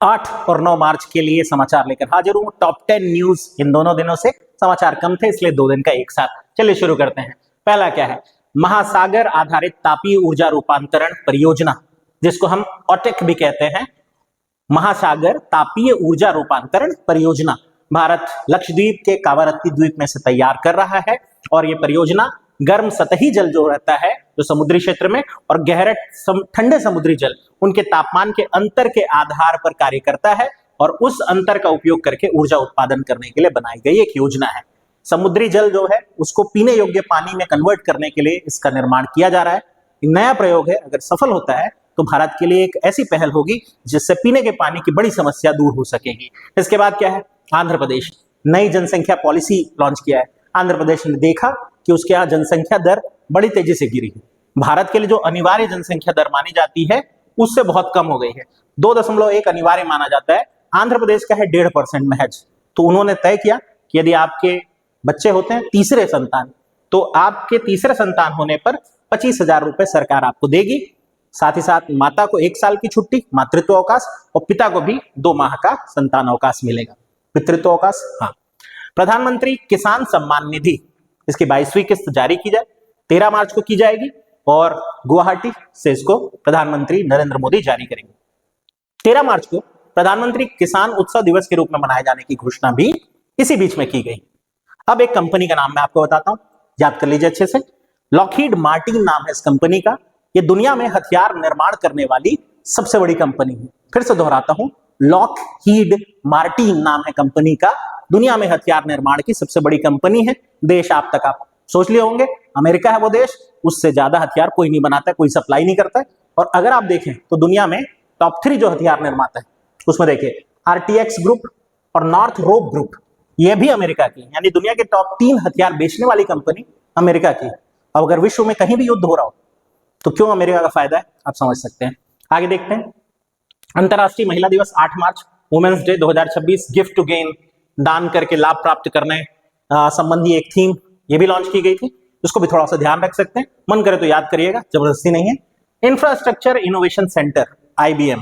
8 और 9 मार्च के लिए समाचार लेकर हाजिर हूं। Top 10 news. इन दोनों दिनों से समाचार कम थे, इसलिए 2 दिन का एक साथ। चलिए शुरू करते हैं। पहला क्या है? महासागर आधारित तापीय ऊर्जा रूपांतरण परियोजना, जिसको हम ऑटेक भी कहते हैं, महासागर तापीय ऊर्जा रूपांतरण परियोजना भारत लक्षद्वीप के कावारत्ती द्वीप में से तैयार कर रहा है। और यह परियोजना गर्म सतही जल जो रहता है जो समुद्री क्षेत्र में, और गहरे ठंडे समुद्री जल, उनके तापमान के अंतर के आधार पर कार्य करता है और उस अंतर का उपयोग करके ऊर्जा उत्पादन करने के लिए बनाई गई एक योजना है। समुद्री जल जो है उसको पीने योग्य पानी में कन्वर्ट करने के लिए इसका निर्माण किया जा रहा है। नया प्रयोग है, अगर सफल होता है तो भारत के लिए एक ऐसी पहल होगी जिससे पीने के पानी की बड़ी समस्या दूर हो सकेगी। इसके बाद क्या है? आंध्र प्रदेश नई जनसंख्या पॉलिसी लॉन्च किया है। आंध्र प्रदेश ने देखा कि उसके यहाँ जनसंख्या दर बड़ी तेजी से गिरी है। भारत के लिए जो अनिवार्य जनसंख्या दर मानी जाती है उससे बहुत कम हो गई है। 2.1 अनिवार्य माना जाता है, आंध्र प्रदेश का है 1.5% महज। तो उन्होंने तय किया कि यदि आपके बच्चे होते हैं तीसरे संतान, तो आपके तीसरे संतान होने पर 25,000 रुपए सरकार आपको देगी। साथ ही साथ माता को 1 साल की छुट्टी, मातृत्व अवकाश, और पिता को भी 2 माह का संतान अवकाश मिलेगा, पितृत्व अवकाश। हाँ, प्रधानमंत्री किसान सम्मान निधि, इसकी 22वीं किस्त जारी की जाए, 13 मार्च को की जाएगी और गुवाहाटी से इसको प्रधानमंत्री नरेंद्र मोदी जारी करेंगे। 13 मार्च को प्रधानमंत्री किसान उत्सव दिवस के रूप में मनाए जाने की घोषणा भी इसी बीच में की गई। अब एक कंपनी का नाम मैं आपको बताता हूं, याद कर लीजिए अच्छे से। लॉकहीड मार्टिन नाम है इस कंपनी का। ये दुनिया में हथियार निर्माण करने वाली सबसे बड़ी कंपनी है। फिर से दोहराता हूं, लॉकहीड मार्टिन नाम है कंपनी का। दुनिया में हथियार निर्माण की सबसे बड़ी कंपनी है। देश आप तक आप सोच लिए होंगे, अमेरिका है वो देश, उससे ज्यादा हथियार कोई नहीं बनाता है, कोई सप्लाई नहीं करता है। और अगर आप देखें तो दुनिया में टॉप 3 जो हथियार निर्माता है उसमें देखिए आरटीएक्स ग्रुप और नॉर्थ रोप ग्रुप, ये भी अमेरिका की, यानी दुनिया के टॉप 3 हथियार बेचने वाली कंपनी अमेरिका की। अब अगर विश्व में कहीं भी युद्ध हो रहा हो तो क्यों अमेरिका का फायदा है, आप समझ सकते हैं। आगे देखते हैं। अंतरराष्ट्रीय महिला दिवस 8 March, women's day 2026, gift to gain, दान करके लाभ प्राप्त करने संबंधी एक थीम ये भी लॉन्च की गई थी, उसको भी थोड़ा सा ध्यान रख सकते हैं, मन करे तो याद करिएगा, जबरदस्ती नहीं है। Infrastructure innovation centre IBM,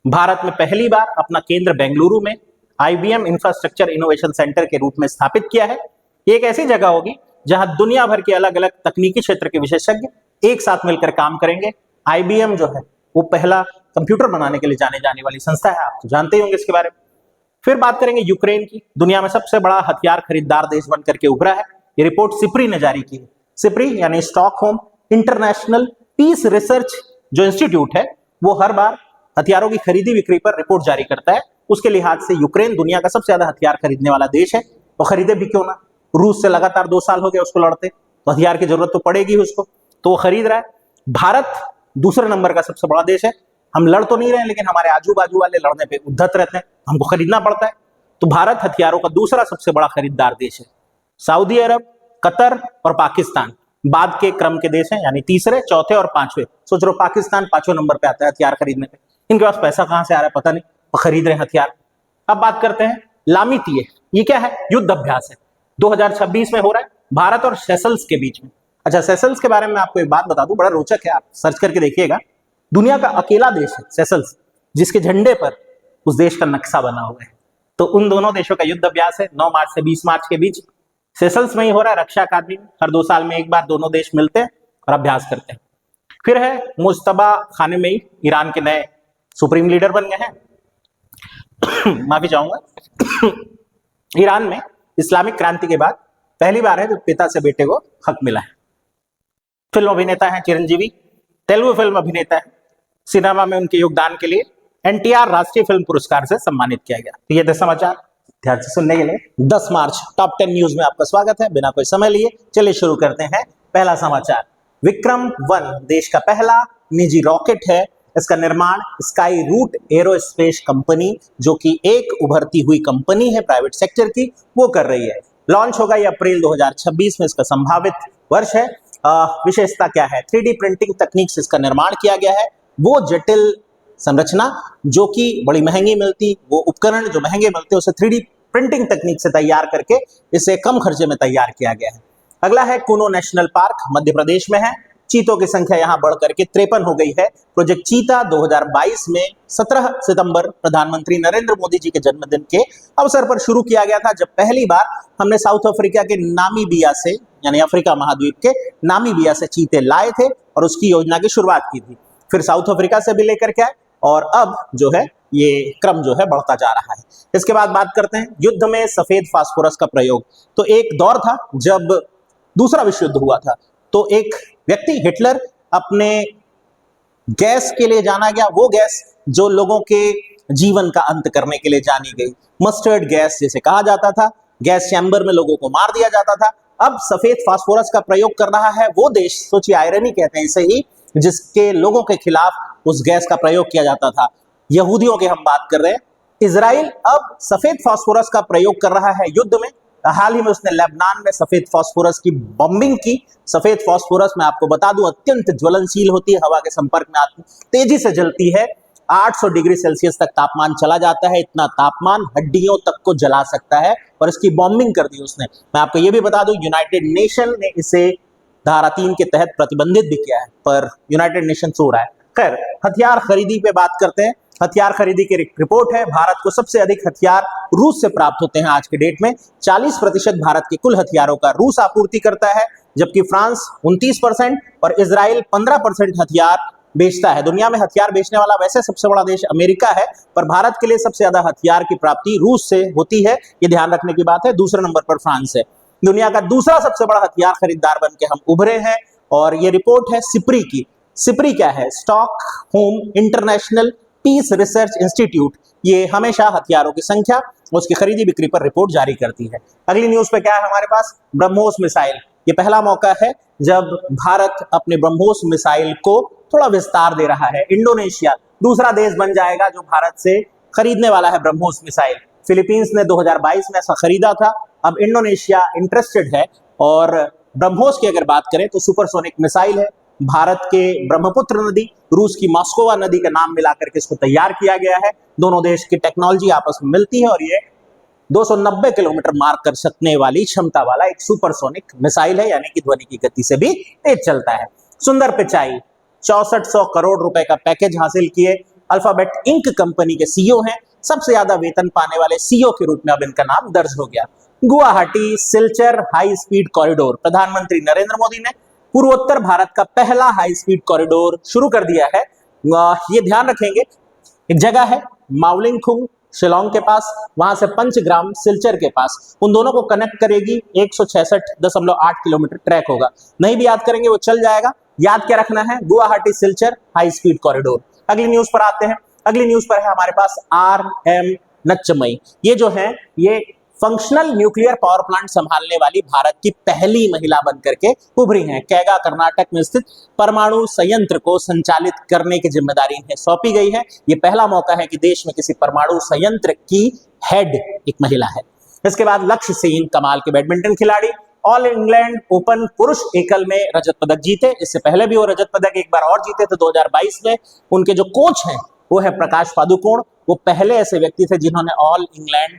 Bharat में पहली बार अपना केंद्र बेंगलुरु में आईबीएम इंफ्रास्ट्रक्चर इनोवेशन सेंटर के रूप में स्थापित किया है। ये एक ऐसी जगह होगी जहां दुनिया भर के अलग अलग तकनीकी क्षेत्र के विशेषज्ञ एक साथ मिलकर काम करेंगे। आईबीएम जो है वो पहला कंप्यूटर बनाने के लिए जाने जाने वाली संस्था है, आप तो जानते ही होंगे इसके बारे में। फिर बात करेंगे यूक्रेन की, दुनिया में सबसे बड़ा हथियार खरीदार देश बनकर के उभरा है। ये रिपोर्ट सिप्री ने जारी की है। सिप्री यानी स्टॉकहोम इंटरनेशनल पीस रिसर्च जो इंस्टीट्यूट है, वो हर बार हथियारों की खरीदी बिक्री पर रिपोर्ट जारी करता है। उसके लिहाज से यूक्रेन दुनिया का सबसे ज्यादा हथियार खरीदने वाला देश है। तो खरीदे भी क्यों ना, रूस से लगातार 2 साल हो गए उसको लड़ते, तो हथियार की जरूरत तो पड़ेगी उसको, तो वो खरीद रहा है। भारत दूसरे नंबर का सबसे बड़ा देश है। हम लड़ तो नहीं रहे, लेकिन हमारे आजू बाजू वाले लड़ने पे उद्धत रहते हैं, हमको खरीदना पड़ता है। तो भारत हथियारों का दूसरा सबसे बड़ा खरीदार देश है। सऊदी अरब, कतर और पाकिस्तान बाद के क्रम के देश हैं, यानी तीसरे, चौथे और 5वें। सोच रहे हो पाकिस्तान 5वें नंबर पे आता है हथियार खरीदने पे। इनके पास पैसा कहां से आ रहा है पता नहीं, वो खरीद रहे हथियार। अब बात करते हैं लामितीय, ये क्या है? युद्ध अभ्यास है, 2026 में हो रहा है भारत और सेशल्स के बीच में। अच्छा, सेशल्स के बारे में आपको एक बात बता दूं, बड़ा रोचक है, आप सर्च करके देखिएगा। दुनिया का अकेला देश है सेशल्स जिसके झंडे पर उस देश का नक्शा बना हुआ है। तो उन दोनों देशों का युद्ध अभ्यास है 9 मार्च से 20 मार्च के बीच, सेशल्स में ही हो रहा है। रक्षा अकादमी में हर 2 साल में एक बार दोनों देश मिलते हैं और अभ्यास करते हैं। फिर है मुज्तबा खामेनेई, ईरान के नए सुप्रीम लीडर बन गए हैं। माफी चाहूंगा। ईरान में इस्लामिक क्रांति के बाद पहली बार है जब पिता से बेटे को हक मिला है। फिल्म अभिनेता है चिरंजीवी, तेलुगु फिल्म अभिनेता है। सिनेमा में उनके योगदान के लिए एनटीआर राष्ट्रीय फिल्म पुरस्कार से सम्मानित किया गया। तो ये थे समाचार, ध्यान से सुनने के लिए। 10 मार्च टॉप 10 न्यूज में आपका स्वागत है। बिना कोई समय लिए चलिए शुरू करते हैं। पहला समाचार, विक्रम 1 देश का पहला निजी रॉकेट है। इसका निर्माण स्काई रूट एरोस्पेस कंपनी, जो कि एक उभरती हुई कंपनी है प्राइवेट सेक्टर की, वो कर रही है। लॉन्च होगा ये अप्रैल 2026 में, इसका संभावित वर्ष है। विशेषता क्या है? 3D प्रिंटिंग तकनीक से इसका निर्माण किया गया है। वो जटिल संरचना जो कि बड़ी महंगी मिलती, वो उपकरण जो महंगे मिलते हैं, उसे 3D प्रिंटिंग तकनीक से तैयार करके इसे कम खर्चे में तैयार किया गया है। अगला है कुनो नेशनल पार्क, मध्य प्रदेश में है। चीतों की संख्या यहां बढ़कर के 53 हो गई है। प्रोजेक्ट चीता 2022 में 17 सितंबर प्रधानमंत्री नरेंद्र मोदी जी के जन्मदिन के अवसर पर शुरू किया गया था, जब पहली बार हमने साउथ अफ्रीका के नामीबिया से, यानी अफ्रीका महाद्वीप के नामीबिया से चीते लाए थे और उसकी योजना की शुरुआत की थी। फिर साउथ अफ्रीका से भी लेकर के आए और अब जो है ये क्रम जो है बढ़ता जा रहा है। इसके बाद बात करते हैं युद्ध में सफेद फास्फोरस का प्रयोग। तो एक दौर था जब दूसरा विश्व युद्ध हुआ था, तो एक व्यक्ति हिटलर अपने गैस के लिए जाना गया, वो गैस जो लोगों के जीवन का अंत करने के लिए जानी गई, मस्टर्ड गैस जिसे कहा जाता था, गैस चैम्बर में लोगों को मार दिया जाता था। अब सफेद फास्फोरस का प्रयोग कर रहा है वो देश, सोचिए आयरनी कहते हैं इसे ही, जिसके लोगों के खिलाफ उस गैस का प्रयोग किया जाता था। यहूदियों की हम बात कर रहे हैं। इजराइल अब सफेद फास्फोरस का प्रयोग कर रहा है युद्ध में। हाल ही में उसने लेबनान में सफेद फास्फोरस की बॉम्बिंग की। सफेद फास्फोरस मैं आपको बता दूं अत्यंत ज्वलनशील होती है, हवा के संपर्क में आती तेजी से जलती है। 800 डिग्री सेल्सियस तक तापमान चला जाता है। इतना तापमान हड्डियों तक को जला सकता है और इसकी बॉम्बिंग कर दी उसने। मैं आपको यह भी बता दूं यूनाइटेड नेशन ने इसे धारा 3 के तहत प्रतिबंधित भी किया है, पर यूनाइटेड नेशन सो रहा है। खैर, हथियार खरीदी पे बात करते हैं। हथियार खरीदी की रिपोर्ट है। भारत को सबसे अधिक हथियार रूस से प्राप्त होते हैं आज के डेट में। 40% भारत के कुल हथियारों का रूस आपूर्ति करता है, जबकि फ्रांस 29% और इजराइल 15% हथियार बेचता है। दुनिया में हथियार बेचने वाला वैसे सबसे बड़ा देश अमेरिका है, पर भारत के लिए सबसे ज्यादा हथियार की प्राप्ति रूस से होती है, ये ध्यान रखने की बात है। दूसरे नंबर पर फ्रांस है। दुनिया का दूसरा सबसे बड़ा हथियार खरीदार बन के हम उभरे हैं और ये रिपोर्ट है सिप्री की। सिप्री क्या है? Stockholm International Peace Research Institute. ये हमेशा हथियारों की संख्या, उसकी खरीदी बिक्री पर रिपोर्ट जारी करती है। अगली न्यूज पे क्या है हमारे पास? ब्रह्मोस मिसाइल। ये पहला मौका है जब भारत अपने ब्रह्मोस मिसाइल को थोड़ा विस्तार दे रहा है। इंडोनेशिया दूसरा देश बन जाएगा जो भारत से खरीदने वाला है ब्रह्मोस मिसाइल। फिलीपींस ने 2022 में ऐसा खरीदा था, अब इंडोनेशिया इंटरेस्टेड है। और ब्रह्मोस की अगर बात करें तो सुपरसोनिक मिसाइल है। भारत के ब्रह्मपुत्र नदी, रूस की मॉस्कोवा नदी का नाम मिलाकर के इसको तैयार किया गया है। दोनों देश की टेक्नोलॉजी आपस में मिलती है और ये 290 किलोमीटर मार कर सकने वाली क्षमता वाला एक सुपरसोनिक मिसाइल है, यानी कि ध्वनि की गति से भी तेज चलता है। सुंदर पिचाई 6400 करोड़ रुपए का पैकेज हासिल किए। अल्फाबेट इंक कंपनी के सीईओ हैं। सबसे ज्यादा वेतन पाने वाले सीईओ के रूप में अब इनका नाम दर्ज हो गया। Guwahati Silchar high speed corridor, प्रधानमंत्री नरेंद्र मोदी ने पूर्वोत्तर भारत का पहला हाई स्पीड कॉरिडोर शुरू कर दिया है। ये ध्यान रखेंगे, एक जगह है मावलिंगखुंग शिलोंग के पास, वहां से पंचग्राम सिलचर के पास, उन दोनों को कनेक्ट करेगी। 166.8 किलोमीटर ट्रैक होगा। नहीं भी याद करेंगे वो चल जाएगा। याद क्या रखना है? Guwahati Silchar high speed corridor. अगली न्यूज पर आते हैं। अगली न्यूज पर है हमारे पास RM नच्चमई। ये जो है ये फंक्शनल न्यूक्लियर पावर प्लांट संभालने वाली भारत की पहली महिला बनकर के उभरी हैं। कैगा कर्नाटक में स्थित परमाणु संयंत्र को संचालित करने की जिम्मेदारी इन्हें सौंपी गई है। ये पहला मौका है कि देश में किसी परमाणु संयंत्र की हेड एक महिला है। इसके बाद लक्ष्य सेन कमाल के बैडमिंटन खिलाड़ी, ऑल इंग्लैंड ओपन पुरुष एकल में रजत पदक जीते। इससे पहले भी वो रजत पदक एक बार और जीते थे 2022 में। उनके जो कोच हैं वो है प्रकाश पादुकोण। वो पहले ऐसे व्यक्ति थे जिन्होंने ऑल इंग्लैंड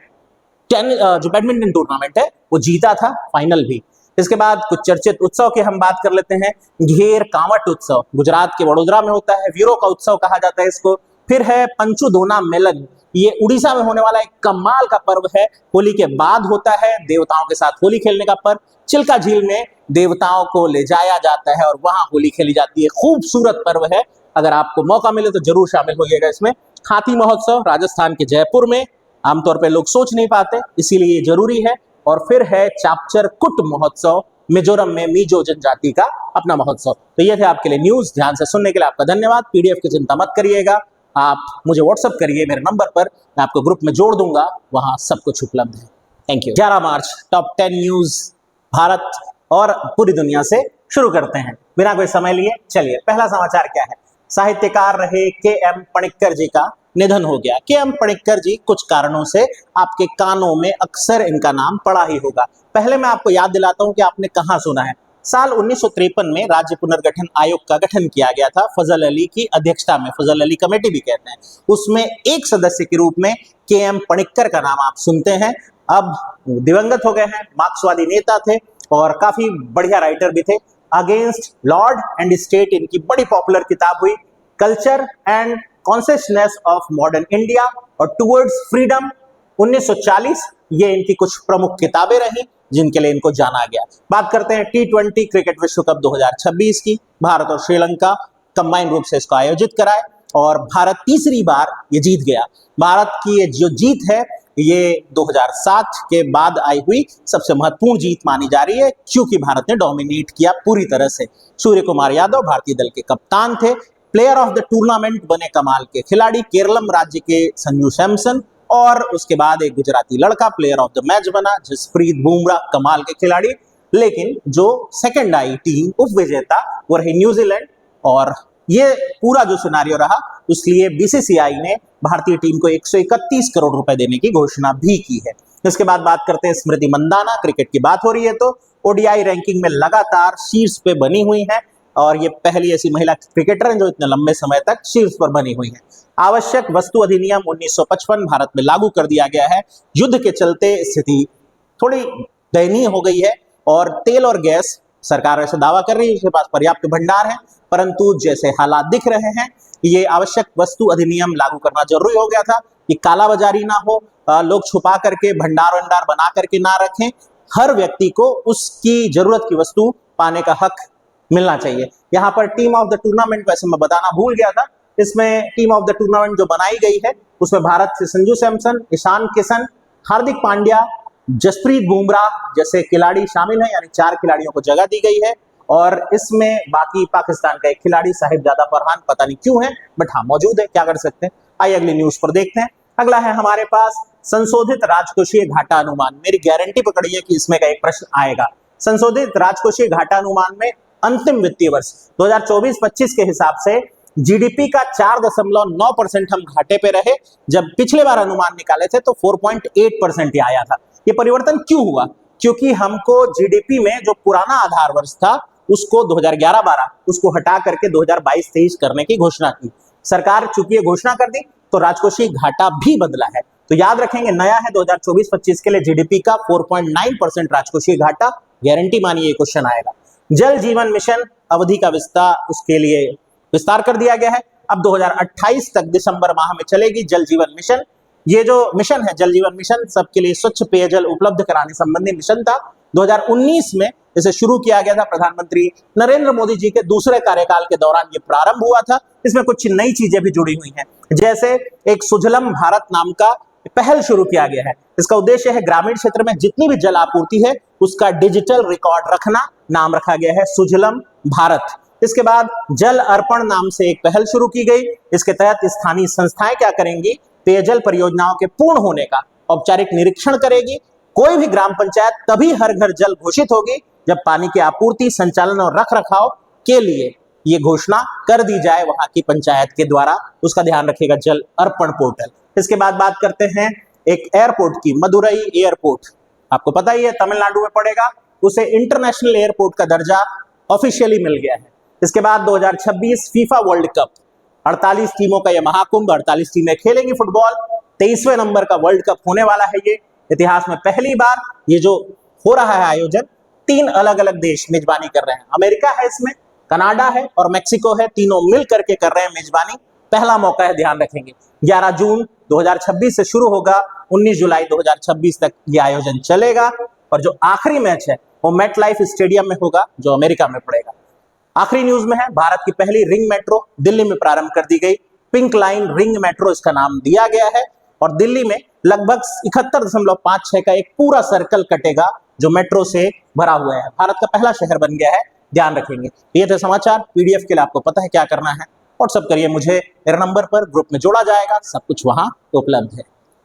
जो बैडमिंटन टूर्नामेंट है वो जीता था, फाइनल भी। इसके बाद कुछ चर्चित उत्सव की हम बात कर लेते हैं। घेर कांवट उत्सव गुजरात के वडोदरा में होता है। वीरों का उत्सव कहा जाता है इसको। फिर है पंचुदोना मेलन, ये उड़ीसा में होने वाला एक कमाल का पर्व है। होली के बाद होता है, देवताओं के साथ होली खेलने का पर्व। चिल्का झील में देवताओं को ले जाया जाता है और वहां होली खेली जाती है। खूबसूरत पर्व है, अगर आपको मौका मिले तो जरूर शामिल होइएगा इसमें। हाथी महोत्सव राजस्थान के जयपुर में, आमतौर पे लोग सोच नहीं पाते, इसीलिए ये जरूरी है। और फिर है चापचर कुट महोत्सव, मिजोरम में मीजो जनजाति का अपना महोत्सव। तो ये थे आपके लिए न्यूज। ध्यान से सुनने के लिए आपका धन्यवाद। पीडीएफ की चिंता मत करिएगा, आप मुझे व्हाट्सअप करिए मेरे नंबर पर, मैं आपको ग्रुप में जोड़ दूंगा, वहां सब कुछ उपलब्ध है। Thank you. 11 March top 10 news Bharat और पूरी दुनिया से शुरू करते हैं बिना कोई समय लिए। चलिए, पहला समाचार क्या है? साहित्यकार रहे KM पणिक्कर जी का निधन हो गया। KM पणिक्कर जी कुछ कारणों से आपके कानों में अक्सर इनका नाम पड़ा ही होगा। पहले मैं आपको याद दिलाता हूं कि आपने कहां सुना है। साल 1953 में राज्य पुनर्गठन आयोग का गठन किया गया था फजल अली की अध्यक्षता में, फजल अली कमेटी भी कहते हैं। उसमें एक सदस्य के रूप में KM पणिक्कर का नाम आप सुनते हैं। अब दिवंगत हो गए हैं, मार्क्सवादी नेता थे और काफी बढ़िया राइटर भी थे। अगेंस्ट लॉर्ड एंड स्टेट इनकी बड़ी पॉपुलर किताब हुई। Culture and consciousness of modern India और टुवर्ड्स फ्रीडम 1940, ये इनकी कुछ प्रमुख किताबें रही जिनके लिए इनको जाना गया। बात करते हैं T20 क्रिकेट विश्व कप 2026 की। भारत और श्रीलंका कंबाइन रूप से इसको आयोजित कराए और भारत तीसरी बार ये जीत गया। भारत की ये जो जीत है ये 2007 के बाद आई हुई सबसे महत्वपूर्ण जीत मानी जा रही है, क्योंकि भारत ने डोमिनेट किया पूरी तरह से। सूर्य कुमार यादव भारतीय दल के कप्तान थे। प्लेयर ऑफ द टूर्नामेंट बने कमाल के खिलाड़ी केरलम राज्य के संजू सैमसन, और उसके बाद एक गुजराती लड़का प्लेयर ऑफ द मैच बना जसप्रीत बुमराह, कमाल के खिलाड़ी। लेकिन जो सेकंड आई टीम उप विजेता वो रही न्यूजीलैंड, और ये पूरा जो सिनारियो रहा उसलिए बीसीसीआई ने भारतीय टीम को 131 करोड़ रुपए देने की घोषणा भी की है। इसके बाद बात करते हैं स्मृति मंदाना। क्रिकेट की बात हो रही है तो ओडीआई रैंकिंग में लगातार शीर्ष पे बनी हुई है, और ये पहली ऐसी महिला क्रिकेटर हैं जो इतने लंबे समय तक शीर्ष पर बनी हुई है। आवश्यक वस्तु अधिनियम 1955 भारत में लागू कर दिया गया है। युद्ध के चलते स्थिति थोड़ी दयनीय हो गई है, और तेल और गैस सरकार ऐसे दावा कर रही है उसके पास पर्याप्त भंडार है, परंतु जैसे हालात दिख रहे हैं ये आवश्यक वस्तु अधिनियम लागू करना जरूरी हो गया था कि कालाबाजारी ना हो, लोग छुपा करके भंडार बना करके ना रखें। हर व्यक्ति को उसकी जरूरत की वस्तु पाने का हक मिलना चाहिए। यहाँ पर टीम ऑफ द टूर्नामेंट वैसे मैं बताना भूल गया था, इसमें टीम ऑफ द टूर्नामेंट जो बनाई गई है उसमें भारत से संजू सैमसन, ईशान किशन, हार्दिक पांड्या, जसप्रीत बुमराह जैसे खिलाड़ी शामिल हैं, यानी 4 खिलाड़ियों को जगह दी गई है। और इसमें बाकी पाकिस्तान का एक खिलाड़ी साहिबजादा फरहान पता नहीं क्यों है, बट हाँ मौजूद है, क्या कर सकते हैं। आइए अगली न्यूज पर देखते हैं। अगला है हमारे पास संशोधित राजकोषीय घाटा अनुमान। मेरी गारंटी पकड़िए कि इसमें का एक प्रश्न आएगा। संशोधित राजकोषीय घाटा अनुमान में अंतिम वित्तीय वर्ष 2024-25 के हिसाब से जीडीपी का 4.9% हम घाटे पे रहे, जब पिछले बार अनुमान निकाले थे तो 4.8% ही आया था। ये परिवर्तन क्यों हुआ? क्योंकि हमको जीडीपी में जो पुराना आधार वर्ष था उसको 2011-12 उसको हटा करके 2022-23 करने की घोषणा की सरकार। चूंकि ये घोषणा कर दी तो राजकोषीय घाटा भी बदला है, तो याद रखेंगे नया है 2024-25 के लिए जीडीपी का 4.9% राजकोषीय घाटा। गारंटी मानिए क्वेश्चन आएगा। जल जीवन मिशन अवधि का उसके लिए विस्तार कर दिया गया है। अब 2028 तक दिसंबर माह में चलेगी जल जीवन मिशन। ये जो मिशन है जल जीवन मिशन सबके लिए स्वच्छ पेयजल उपलब्ध कराने संबंधी मिशन था। 2019 में इसे शुरू किया गया था। प्रधानमंत्री नरेंद्र मोदी जी के दूसरे कार्यकाल के दौरान ये प्रारंभ हुआ था। इसमें कुछ नई चीजें भी जुड़ी हुई हैं, जैसे एक सुजलम भारत नाम का पहल शुरू किया गया है। इसका उद्देश्य है ग्रामीण क्षेत्र में जितनी भी जल आपूर्ति है उसका डिजिटल रिकॉर्ड रखना। नाम रखा गया है सुजलम भारत। इसके बाद जल अर्पण नाम से एक पहल शुरू की गई। इसके तहत स्थानीय संस्थाएं क्या करेंगी? पेयजल परियोजनाओं के पूर्ण होने का औपचारिक निरीक्षण करेगी। कोई भी ग्राम पंचायत तभी हर घर जल घोषित होगी जब पानी की आपूर्ति, संचालन और रख रखाव के लिए ये घोषणा कर दी जाए वहां की पंचायत के द्वारा। उसका ध्यान रखेगा जल अर्पण पोर्टल। इसके बाद बात करते हैं एक एयरपोर्ट की। मदुरई एयरपोर्ट आपको पता ही है तमिलनाडु में पड़ेगा, उसे इंटरनेशनल एयरपोर्ट का दर्जा ऑफिशियली मिल गया है। इसके बाद 2026 फीफा वर्ल्ड कप, 48 टीमों का यह महाकुंभ, 48 टीमें खेलेंगी फुटबॉल। 23वें नंबर का वर्ल्ड कप होने वाला है। ये इतिहास में पहली बार ये जो हो रहा है आयोजन, 3 अलग अलग देश मेजबानी कर रहे हैं। अमेरिका है इसमें, कनाडा है और मेक्सिको है, तीनों मिल करके कर रहे हैं मेजबानी। पहला मौका है, ध्यान रखेंगे। 11 जून 2026 से शुरू होगा, 19 जुलाई 2026 तक ये आयोजन चलेगा। और जो आखिरी मैच है वो मेट लाइफ स्टेडियम में होगा जो अमेरिका में पड़ेगा। आखिरी न्यूज में है भारत की पहली रिंग मेट्रो दिल्ली में प्रारंभ कर दी गई। पिंक लाइन रिंग मेट्रो इसका नाम दिया गया है, और दिल्ली में लगभग 71.56 का एक पूरा सर्कल कटेगा जो मेट्रो से भरा हुआ है। भारत का पहला शहर बन गया है, ध्यान रखेंगे। ये थे समाचार। पीडीएफ के लिए आपको पता है क्या करना है, व्हाट्सएप करिए मुझे, मेरे नंबर पर ग्रुप में जोड़ा जाएगा, सब कुछ वहां उपलब्ध है।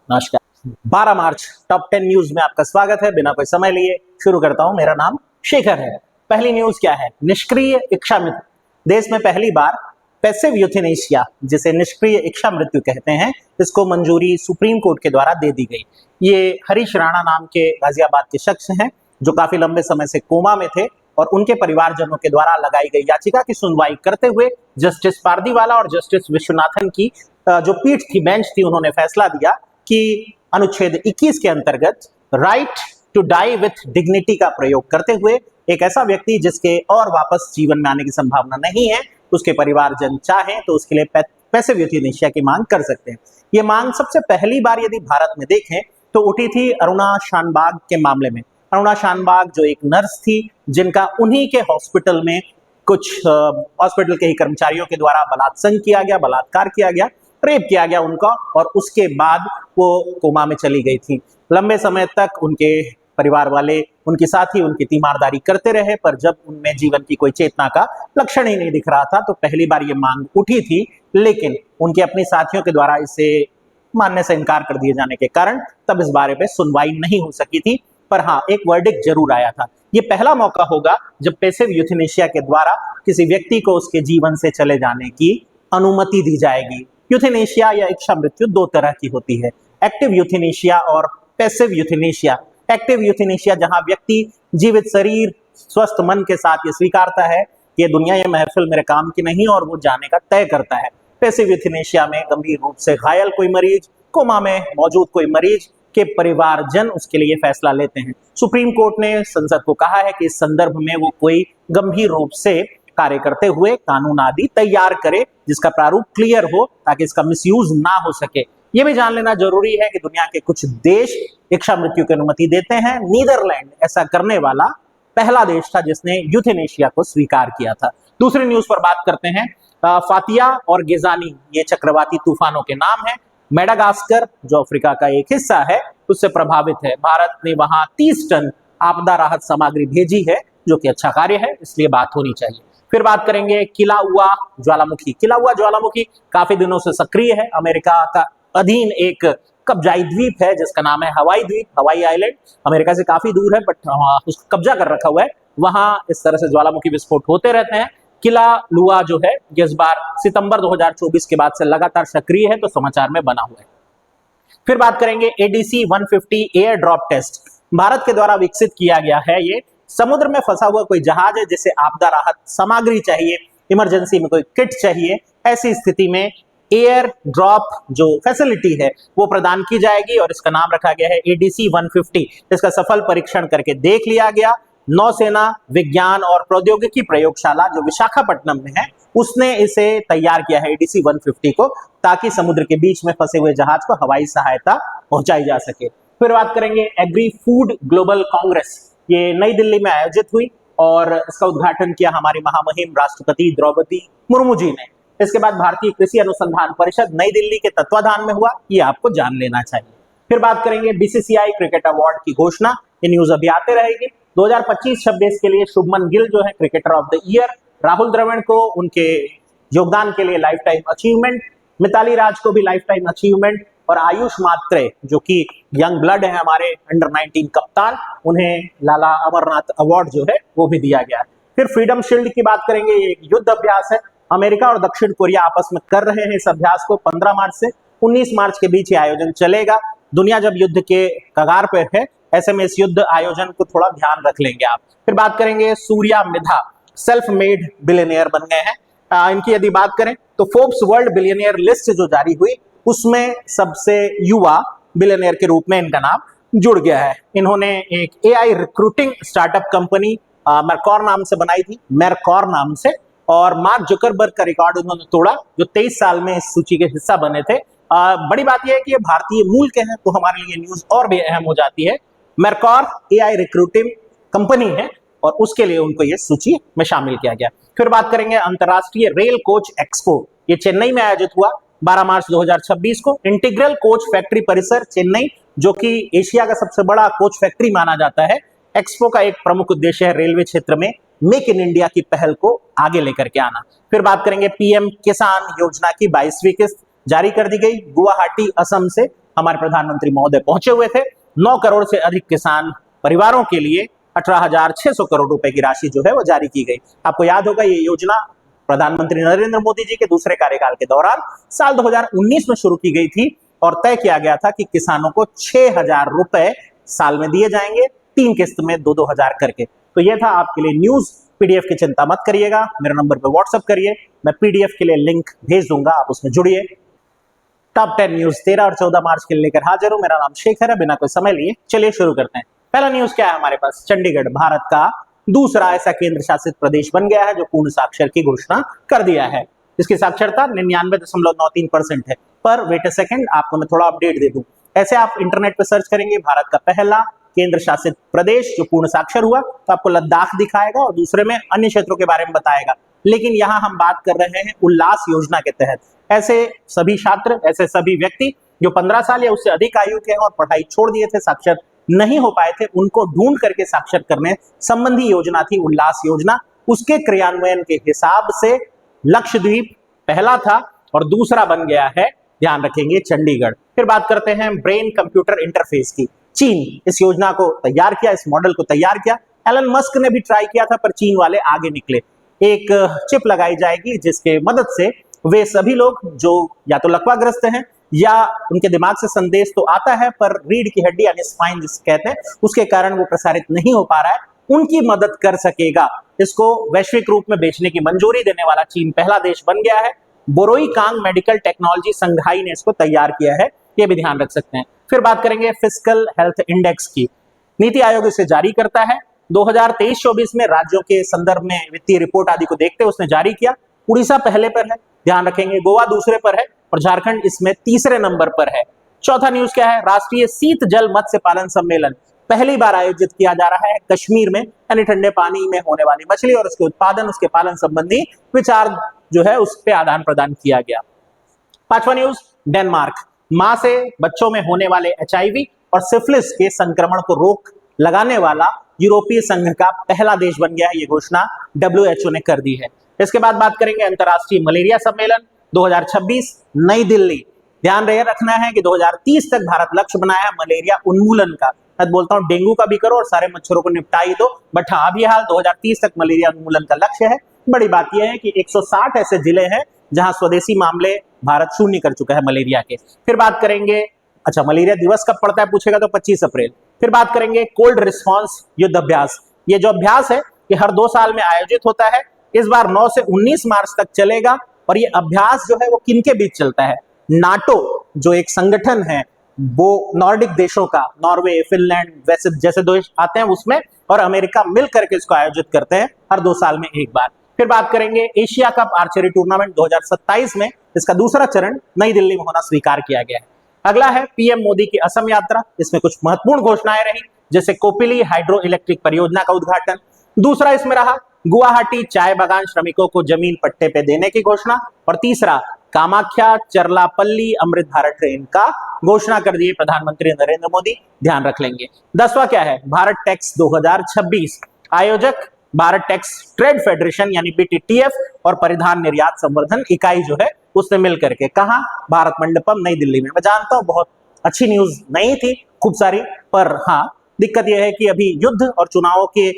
नमस्कार। 12 मार्च टॉप 10 न्यूज में आपका स्वागत है। बिना कोई समय लिए शुरू करता हूं। मेरा नाम शेखर है। पहली न्यूज क्या है? निष्क्रिय इच्छा मृत्यु। देश में पहली बार पैसिव यूथेनेशिया, जिसे निष्क्रिय इच्छा मृत्यु कहते हैं, इसको मंजूरी सुप्रीम कोर्ट के द्वारा दे दी गई। ये हरीश राणा नाम के गाजियाबाद के शख्स हैं जो काफी लंबे समय से कोमा में थे, और उनके परिवारजनों के द्वारा लगाई गई याचिका की सुनवाई करते हुए जस्टिस पारदीवाला और जस्टिस विश्वनाथन की जो पीठ थी, बेंच थी, उन्होंने फैसला दिया कि अनुच्छेद 21 के अंतर्गत right to die with dignity का प्रयोग करते हुए एक ऐसा व्यक्ति जिसके और वापस जीवन में आने की संभावना नहीं है, उसके परिवारजन चाहें तो उसके लिए पैसिव यूथेनेशिया की मांग कर सकते हैं। ये मांग सबसे पहली बार यदि भारत में देखें तो उठी थी अरुणा शानबाग के मामले में। अरुणा शानबाग जो एक नर्स थी, जिनका उन्हीं के हॉस्पिटल में कुछ हॉस्पिटल के ही कर्मचारियों के द्वारा बलात्संग किया गया, बलात्कार किया गया, रेप किया गया उनका, और उसके बाद वो कोमा में चली गई थी। लंबे समय तक उनके परिवार वाले उनके साथ ही उनकी तीमारदारी करते रहे, पर जब उनमें जीवन की कोई चेतना का लक्षण ही नहीं दिख रहा था तो पहली बार ये मांग उठी थी, लेकिन उनके अपने साथियों के द्वारा इसे मानने से इनकार कर दिए जाने के कारण तब इस बारे पे सुनवाई नहीं हो सकी थी। पर हाँ, एक वर्डिक्ट जरूर आया था। ये पहला मौका होगा जब पैसिव यूथेनेशिया के द्वारा किसी व्यक्ति को उसके जीवन से चले जाने की अनुमति दी जाएगी। यूथेनेशिया या इच्छा मृत्यु दो तरह की होती है, एक्टिव यूथेनेशिया और पैसिव यूथेनेशिया। एक्टिव यूथेनेशिया जहां व्यक्ति जीवित शरीर स्वस्थ मन के साथ ये स्वीकारता है कि दुनिया ये महफिल मेरे काम की नहीं और वो जाने का तय करता है। पैसिव यूथेनेशिया में गंभीर रूप से घायल कोई मरीज, कोमा में मौजूद कोई मरीज के परिवारजन उसके लिए फैसला लेते हैं। सुप्रीम कोर्ट ने संसद को कहा है कि इस संदर्भ में वो कोई गंभीर रूप से कार्य करते हुए कानून आदि तैयार करे जिसका प्रारूप क्लियर हो, ताकि इसका मिसयूज ना हो सके। ये भी जान लेना जरूरी है कि दुनिया के कुछ देश इच्छा मृत्यु की अनुमति देते हैं। नीदरलैंड ऐसा करने वाला पहला देश था जिसने यूथेनेशिया को स्वीकार किया था। दूसरी न्यूज पर बात करते हैं। फातिया और गेजानी ये चक्रवाती तूफानों के नाम है। मेडागास्कर जो अफ्रीका का एक हिस्सा है उससे प्रभावित है। भारत ने वहां 30 टन आपदा राहत सामग्री भेजी है, जो कि अच्छा कार्य है, इसलिए बात होनी चाहिए। फिर बात करेंगे किलाउआ ज्वालामुखी। किलाउआ ज्वालामुखी काफी दिनों से सक्रिय है। अमेरिका का अधीन एक कब्जाई द्वीप है जिसका नाम है हवाई द्वीप, हवाई आइलैंड। अमेरिका से काफी दूर है बट उसको कब्जा कर रखा हुआ है। वहां इस तरह से ज्वालामुखी विस्फोट होते रहते हैं। किला लुआ जो है ये इस बार सितंबर 2024 के बाद से लगातार सक्रिय है, तो समाचार में बना हुआ है। फिर बात करेंगे ADC 150 air drop test. Bharat के द्वारा विकसित किया गया है। ये समुद्र में फंसा हुआ कोई जहाज है जिसे आपदा राहत सामग्री चाहिए, इमरजेंसी में कोई किट चाहिए, ऐसी स्थिति में एयर ड्रॉप जो फैसिलिटी है वो प्रदान की जाएगी और इसका नाम रखा गया है एडीसी 150। इसका सफल परीक्षण करके देख लिया गया। नौसेना विज्ञान और प्रौद्योगिकी प्रयोगशाला जो विशाखापट्टनम में है उसने इसे तैयार किया है एडीसी 150 को, ताकि समुद्र के बीच में फंसे हुए जहाज को हवाई सहायता पहुंचाई जा सके। फिर बात करेंगे एग्री फूड ग्लोबल कांग्रेस। ये नई दिल्ली में आयोजित हुई और इसका उद्घाटन किया हमारी महामहिम राष्ट्रपति द्रौपदी मुर्मू जी ने। इसके बाद भारतीय कृषि अनुसंधान परिषद नई दिल्ली के तत्वाधान में हुआ, ये आपको जान लेना चाहिए। फिर बात करेंगे बीसीसीआई क्रिकेट अवार्ड की घोषणा। ये न्यूज अभी आते रहेगी। 2025-26 के लिए शुभमन गिल जो है cricketer of the year, Rahul Dravid को उनके योगदान के लिए lifetime achievement, Mithali Raj को भी लाइफ टाइम अचीवमेंट, और आयुष मात्रे जो कि यंग ब्लड है हमारे अंडर 19 कप्तान, उन्हें लाला अमरनाथ अवार्ड जो है वो भी दिया गया। फिर फ्रीडम शील्ड की बात करेंगे। ये एक युद्ध अभ्यास है। अमेरिका और दक्षिण कोरिया आपस में कर रहे हैं इस अभ्यास को। 15 मार्च से 19 मार्च के बीच ये आयोजन चलेगा। दुनिया जब युद्ध के कगार पर है, ऐसे में इस युद्ध आयोजन को थोड़ा ध्यान रख लेंगे आप। फिर बात करेंगे Surya Midha, self made billionaire बन गए हैं। इनकी यदि बात करें तो फोर्ब्स वर्ल्ड बिलियनियर लिस्ट जो जारी हुई उसमें सबसे युवा बिलियनियर के रूप में इनका नाम जुड़ गया है। इन्होंने एक एआई रिक्रूटिंग स्टार्टअप कंपनी मेरकॉर नाम से बनाई थी, मेरकॉर नाम से, और मार्क जुकरबर्ग का रिकॉर्ड उन्होंने तोड़ा जो 23 साल में इस सूची के हिस्सा बने थे। बड़ी बात यह है कि ये भारतीय मूल के हैं, तो हमारे लिए न्यूज और भी अहम हो जाती है। मेरकॉर एआई रिक्रूटिंग कंपनी है और उसके लिए उनको ये सूची में शामिल किया गया। फिर बात करेंगे अंतरराष्ट्रीय रेल कोच एक्सपो। ये चेन्नई में आयोजित हुआ 12 मार्च 2026 को। इंटीग्रल कोच फैक्ट्री परिसर चेन्नई, जो कि एशिया का सबसे बड़ा कोच फैक्ट्री माना जाता है। एक्सपो का एक प्रमुख उद्देश्य है रेलवे क्षेत्र में मेक इन इंडिया की पहल को आगे लेकर के आना। फिर बात करेंगे पीएम किसान योजना की 22वीं किस्त जारी कर दी गई। गुवाहाटी असम से हमारे प्रधानमंत्री महोदय पहुंचे हुए थे। 9 करोड़ से अधिक किसान परिवारों के लिए 18,600 करोड़ रुपए की राशि जो है वो जारी की गई। आपको याद होगा ये योजना प्रधानमंत्री नरेंद्र मोदी जी के दूसरे कार्यकाल के दौरान साल 2019 में शुरू की गई थी और तय किया गया था कि किसानों को 6,000 रुपए साल में दिए जाएंगे, 3 किस्त में 2-2 हजार करके। तो ये था आपके लिए न्यूज। पीडीएफ की चिंता मत करिएगा, मेरे नंबर पे व्हाट्सएप करिए, मैं पीडीएफ के लिए लिंक भेज दूंगा, आप उसमें जुड़िए। टॉप 10 न्यूज 13 और 14 मार्च के लिए लेकर हाजिर हूं। मेरा नाम शेखर है। बिना कोई समय लिए चलिए शुरू करते हैं। पहला न्यूज क्या है हमारे पास? चंडीगढ़ भारत का दूसरा ऐसा केंद्र शासित प्रदेश बन गया है जो पूर्ण साक्षर की घोषणा कर दिया है। इसकी साक्षरता 99.93% है। पर वेट अ सेकंड, आपको मैं थोड़ा अपडेट दे दूं। ऐसे आप इंटरनेट पे सर्च करेंगे भारत का पहला केंद्र शासित प्रदेश जो पूर्ण साक्षर हुआ, तो आपको लद्दाख दिखाएगा और दूसरे में अन्य क्षेत्रों के बारे में बताएगा। लेकिन यहां हम बात कर रहे हैं उल्लास योजना के तहत। ऐसे सभी छात्र, ऐसे सभी व्यक्ति जो 15 साल या उससे अधिक आयु के हैं और पढ़ाई छोड़ दिए थे, साक्षर नहीं हो पाए थे, उनको ढूंढ करके साक्षर करने संबंधी योजना थी उल्लास योजना। उसके क्रियान्वयन के हिसाब से लक्षद्वीप पहला था और दूसरा बन गया है, ध्यान रखेंगे, चंडीगढ़। फिर बात करते हैं ब्रेन कंप्यूटर इंटरफेस की। चीन इस योजना को तैयार किया, इस मॉडल को तैयार किया। एलन मस्क ने भी ट्राई किया था, पर चीन वाले आगे निकले। एक चिप लगाई जाएगी जिसके मदद से वे सभी लोग जो या तो लकवाग्रस्त हैं या उनके दिमाग से संदेश तो आता है पर रीढ़ की हड्डी यानी स्पाइन जिसे कहते हैं उसके कारण वो प्रसारित नहीं हो पा रहा है, उनकी मदद कर सकेगा। इसको वैश्विक रूप में बेचने की मंजूरी देने वाला चीन पहला देश बन गया है। बोरोईकांग मेडिकल टेक्नोलॉजी संघाई ने इसको तैयार किया है, ये भी ध्यान रख सकते हैं। फिर बात करेंगे फिस्कल हेल्थ इंडेक्स की। नीति आयोग इसे जारी करता है। 2023-24 में राज्यों के संदर्भ में वित्तीय रिपोर्ट आदि को देखते उसने जारी किया। उड़ीसा पहले पर है, ध्यान रखेंगे, गोवा दूसरे पर है और झारखंड इसमें तीसरे नंबर पर है। चौथा न्यूज क्या है? राष्ट्रीय शीत जल मत्स्य पालन सम्मेलन पहली बार आयोजित किया जा रहा है कश्मीर में, यानी ठंडे पानी में होने वाली मछली और उसके उत्पादन, उसके पालन संबंधी विचार जो है उस पर आदान प्रदान किया गया। पांचवा न्यूज, डेनमार्क मां से बच्चों में होने वाले HIV और सिफिलिस के संक्रमण को रोक लगाने वाला यूरोपीय संघ का पहला देश बन गया है। ये घोषणा WHO ने कर दी है। इसके बाद बात करेंगे अंतर्राष्ट्रीय मलेरिया सम्मेलन 2026 नई दिल्ली। ध्यान रखना है कि 2030 तक भारत लक्ष्य बनाया है मलेरिया उन्मूलन का। मैं बोलता हूं डेंगू का भी करो और सारे मच्छरों को निपटा ही दो, बट हाँ अभी हाल 2030 तक मलेरिया उन्मूलन का लक्ष्य है। बड़ी बात यह है कि 160 ऐसे जिले हैं जहां स्वदेशी मामले भारत शून्य कर चुका है मलेरिया के। फिर बात करेंगे, अच्छा मलेरिया दिवस कब पड़ता है पूछेगा तो 25 अप्रैल। फिर बात करेंगे कोल्ड रिस्पॉन्स युद्ध अभ्यास। ये जो अभ्यास है ये हर 2 साल में आयोजित होता है। इस बार 9 से 19 मार्च तक चलेगा और ये अभ्यास जो है वो किनके बीच चलता है? नाटो जो एक संगठन है वो नॉर्डिक देशों का, नॉर्वे, फिनलैंड वैसे जैसे देश आते हैं उसमें, और अमेरिका मिल करके इसको आयोजित करते हैं हर 2 साल में एक बार। फिर बात करेंगे एशिया कप आर्चरी टूर्नामेंट 2027 में, इसका दूसरा चरण नई दिल्ली में होना स्वीकार किया गया है। अगला है पीएम मोदी की असम यात्रा। इसमें कुछ महत्वपूर्ण घोषणाएं रही, जैसे कोपिली हाइड्रो इलेक्ट्रिक परियोजना का उद्घाटन। दूसरा इसमें रहा गुवाहाटी चाय बागान श्रमिकों को जमीन पट्टे पे देने की घोषणा। और तीसरा कामाख्या चरलापल्ली अमृत भारत ट्रेन का घोषणा कर दिए प्रधानमंत्री नरेंद्र मोदी, ध्यान रख लेंगे। 10वां क्या है? भारत टैक्स 2026। आयोजक भारत टैक्स ट्रेड फेडरेशन यानी BTTF और परिधान निर्यात संवर्धन इकाई जो है उसने मिलकर के, कहा? भारत मंडपम नई दिल्ली में। मैं जानता हूं बहुत अच्छी न्यूज नहीं थी खूब सारी, पर हाँ दिक्कत यह है कि अभी युद्ध और चुनावों के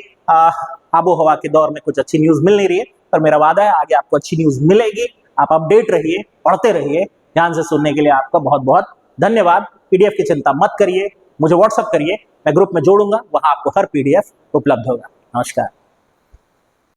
आबो हवा के दौर में कुछ अच्छी न्यूज मिल नहीं रही है, पर मेरा वादा है आगे आपको अच्छी न्यूज मिलेगी। आप अपडेट रहिए, पढ़ते रहिए। ध्यान से सुनने के लिए आपका बहुत बहुत धन्यवाद। PDF की चिंता मत करिए, मुझे व्हाट्सअप करिए, मैं ग्रुप में जोड़ूंगा, वहां आपको हर PDF उपलब्ध होगा। नमस्कार।